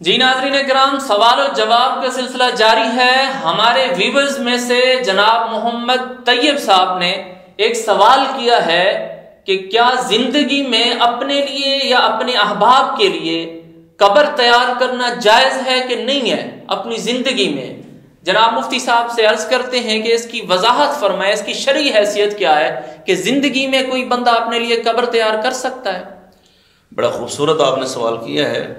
جی ناظرین کرام، سوال و جواب کا سلسلہ جاری ہے۔ ہمارے ویورز میں سے جناب محمد طیب صاحب نے ایک سوال کیا ہے کہ کیا زندگی میں اپنے لیے یا اپنے احباب کے لیے قبر تیار کرنا جائز ہے کہ نہیں ہے اپنی زندگی میں؟ جناب مفتی صاحب سے عرض کرتے ہیں کہ اس کی وضاحت فرمائے، اس کی شرعی حیثیت کیا ہے کہ زندگی میں کوئی بندہ اپنے لیے قبر تیار کر سکتا ہے؟ بڑا خوبصورت آپ نے سوال کیا ہے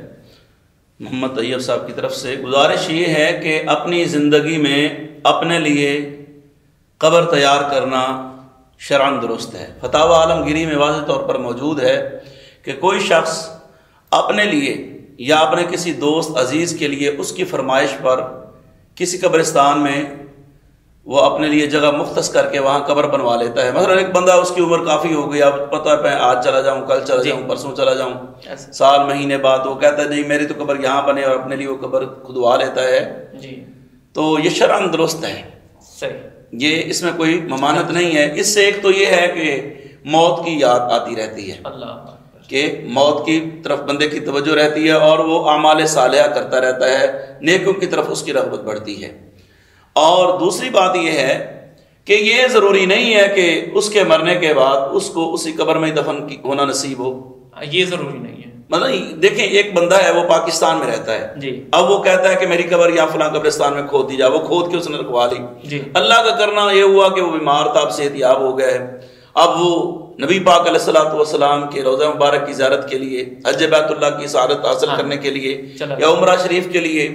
محمد طیب صاحب کی طرف سے۔ گزارش یہ ہے کہ اپنی زندگی میں اپنے لیے قبر تیار کرنا شرعاً درست ہے۔ فتاوی عالمگیری میں واضح طور پر موجود ہے کہ کوئی شخص اپنے لیے یا اپنے کسی دوست عزیز کے لیے اس کی فرمائش پر کسی قبرستان میں وہ اپنے لیے جگہ مختص کر کے وہاں قبر بنوا لیتا ہے۔ مثلا ایک بندہ، اس کی عمر کافی ہو گئی، اب پتہ ہے میں آج چلا جاؤں، کل چلا جاؤں، پرسوں چلا جاؤں، سال مہینے بعد وہ کہتا ہے نہیں میری تو قبر یہاں بنے، اور اپنے لیے وہ قبر کھدوا لیتا ہے، تو یہ شرعاً درست ہے، یہ اس میں کوئی ممانعت نہیں ہے۔ اس سے ایک تو یہ ہے کہ موت کی یاد آتی رہتی ہے کہ موت کی طرف بندے کی توجہ رہتی ہے، اور وہ اعمال صالحہ کرتا رہتا ہے، نیکوں کی طرف اس کی رغبت بڑھتی ہے۔ اور دوسری بات یہ ہے کہ یہ ضروری نہیں ہے کہ اس کے مرنے کے بعد اس کو اسی قبر میں دفن ہونا نصیب ہو، یہ ضروری نہیں ہے۔ مطلب دیکھیں، ایک بندہ ہے وہ پاکستان میں رہتا ہے، اب وہ کہتا ہے کہ میری قبر یا فلاں قبرستان میں کھود دی جائے، وہ کھود کے اس نے رکھوا لی۔ اللہ کا کرنا یہ ہوا کہ وہ بیمار تھا، اب صحت یاب ہو گئے، اب وہ نبی پاک علیہ الصلوۃ والسلام کے روضہ مبارک کی زیارت کے لیے، حج بیت اللہ کی سعادت حاصل کرنے کے لیے، یا عمرہ شریف کے لیے،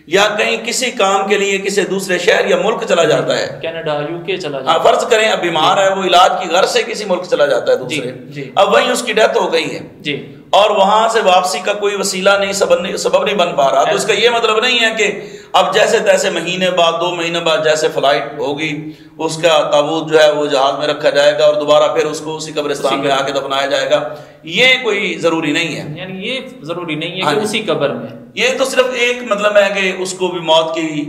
یا کہیں کسی کام کے لیے کسی دوسرے شہر یا ملک چلا جاتا ہے، کینیڈا، یو کے چلا جاتا ہے، فرض کریں اب بیمار ہے، وہ علاج کی غرض سے کسی ملک چلا جاتا ہے دوسرے، اب وہیں اس کی ڈیتھ ہو گئی ہے اور وہاں سے واپسی کا کوئی وسیلہ نہیں، سبب نہیں بن پا رہا، تو اس کا یہ مطلب نہیں ہے کہ اب جیسے تیسے مہینے بعد، 2 مہینے بعد جیسے فلائٹ ہوگی، اس کا تابوت جو ہے وہ جہاز میں رکھا جائے گا اور دوبارہ پھر اس کو اسی قبرستان میں آ کے دفنایا جائے گا، یہ کوئی ضروری نہیں ہے۔ یعنی یہ ضروری نہیں ہے کہ اسی قبر میں، یہ تو صرف ایک مطلب ہے کہ اس کو بھی موت کی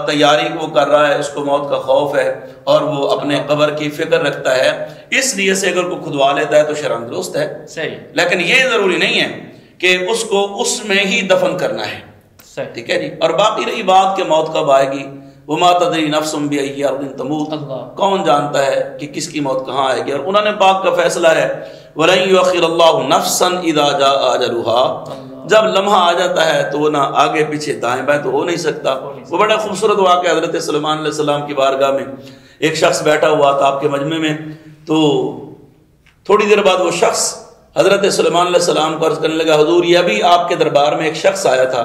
تیاری وہ کر رہا ہے، اس کو موت کا خوف ہے اور وہ اپنے قبر کی فکر رکھتا ہے، اس لیے سے اگر کوئی کھدوا لیتا ہے تو شرعاً درست ہے، لیکن یہ ضروری نہیں ہے کہ اس کو اس میں ہی دفن کرنا ہے، ٹھیک ہے جی۔ اور باقی رہی بات کہ موت کب آئے گی، وَمَا تَدْرِي نَفْسٌ بِأَيِّ أَرْضٍ تَمُوتُ، کون جانتا ہے کہ کس کی موت کہاں آئے گی، اور انہوں نے پاک کا فیصلہ ہے وَلَن يُؤَخِّرَ اللَّهُ نَفْسًا إِذَا جَاءَ أَجَلُهَا، جب لمحہ آ جاتا ہے تو وہ نہ آگے پیچھے دائیں بائیں تو ہو نہیں سکتا۔ وہ بڑا خوبصورت واقعہ حضرت سلیمان علیہ السلام کی بارگاہ میں ایک شخص بیٹھا ہوا تھا آپ کے مجمع میں، تو تھوڑی دیر بعد وہ شخص حضرت سلیمان علیہ السلام کو عرض کرنے لگا حضور یہ ابھی آپ کے دربار میں ایک شخص آیا تھا،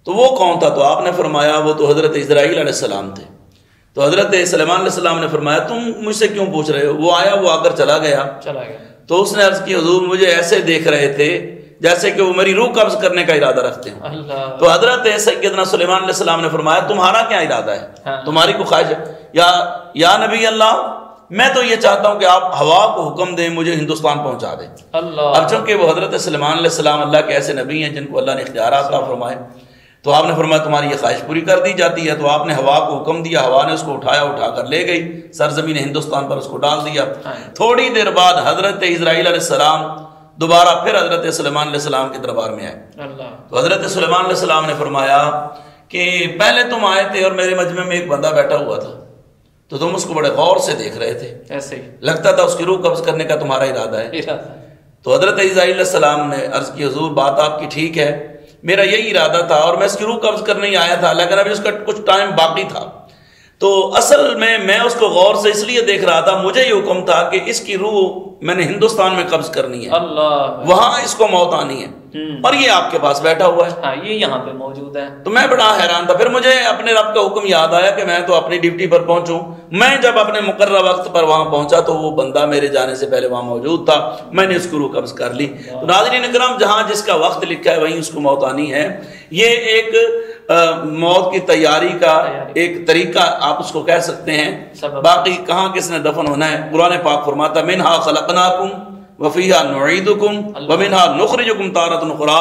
تو وہ کون تھا؟ تو آپ نے فرمایا وہ تو حضرت اسرائیل علیہ السلام تھے۔ تو حضرت سلیمان علیہ السلام نے فرمایا تم مجھ سے کیوں پوچھ رہے ہو؟ وہ آیا، وہ آ کر چلا گیا۔ تو اس نے عرض کی حضور مجھے ایسے دیکھ رہے تھے جیسے کہ وہ میری روح قبض کرنے کا ارادہ رکھتے ہیں۔ تو حضرت سیدنا سلیمان علیہ السلام نے فرمایا تمہارا کیا ارادہ ہے، تمہاری کوئی خواہش ہے؟ یا نبی اللہ میں تو یہ چاہتا ہوں کہ آپ ہوا کو حکم دیں مجھے ہندوستان پہنچا دیں۔ اب چونکہ وہ حضرت سلیمان علیہ السلام اللہ کے ایسے نبی ہیں جن کو اللہ نے اختیارات عطا فرمائے، تو آپ نے فرمایا تمہاری یہ خواہش پوری کر دی جاتی ہے۔ تو آپ نے ہوا کو حکم دیا، ہوا نے اس کو اٹھا کر لے گئی، سرزمین ہندوستان پر اس کو ڈال دیا۔ تھوڑی دیر بعد حضرت اسرائیل علیہ السلام دوبارہ پھر حضرت سلیمان علیہ السلام کے دربار میں آئے۔ تو حضرت سلیمان علیہ السلام نے فرمایا کہ پہلے تم آئے تھے اور میرے مجمع میں ایک بندہ بیٹھا ہوا تھا، تو تم اس کو بڑے غور سے دیکھ رہے تھے، ایسے لگتا تھا اس کی روح قبض کرنے کا تمہارا ارادہ ہے۔ تو حضرت اسرائیل علیہ السلام نے عرض کی حضور بات آپ کی ٹھیک ہے، میرا یہی ارادہ تھا اور میں اس کی روح قبض کرنے ہی آیا تھا، لیکن ابھی اس کا کچھ ٹائم باقی تھا، تو اصل میں اس کو غور سے اس لیے دیکھ رہا تھا، مجھے یہ حکم تھا کہ اس کی روح میں نے ہندوستان میں قبض کرنی ہے، وہاں اس کو موت آنی ہے، اور یہ آپ کے پاس بیٹھا ہوا ہے، یہ یہاں پہ موجود ہے۔ تو میں بڑا حیران تھا، پھر مجھے اپنے رب کا حکم یاد آیا کہ میں تو اپنی ڈیوٹی پر پہنچوں۔ میں جب اپنے مقررہ وقت پر وہاں پہنچا تو وہ بندہ میرے جانے سے پہلے وہاں موجود تھا، میں نے اس کو روح قبض کر لی۔ تو ناظرین اکرام، جہاں جس کا وقت لکھا ہے وہیں اس کو موت آنی ہے، یہ ایک موت کی تیاری کا ایک طریقہ آپ اس کو کہہ سکتے ہیں۔ باقی کہاں کس نے دفن ہونا ہے، قرآن پاک فرماتا منہا خلقناکم وفیہا نعیدکم ومنہا نخرجکم تارۃ اخری،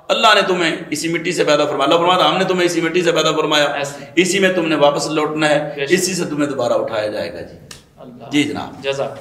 اللہ نے تمہیں اسی مٹی سے پیدا فرمایا، اللہ فرماتا ہم نے تمہیں اسی مٹی سے پیدا فرمایا، اسی میں تم نے واپس لوٹنا ہے، اسی سے تمہیں دوبارہ اٹھایا جائے گا۔ جی جناب، جزاک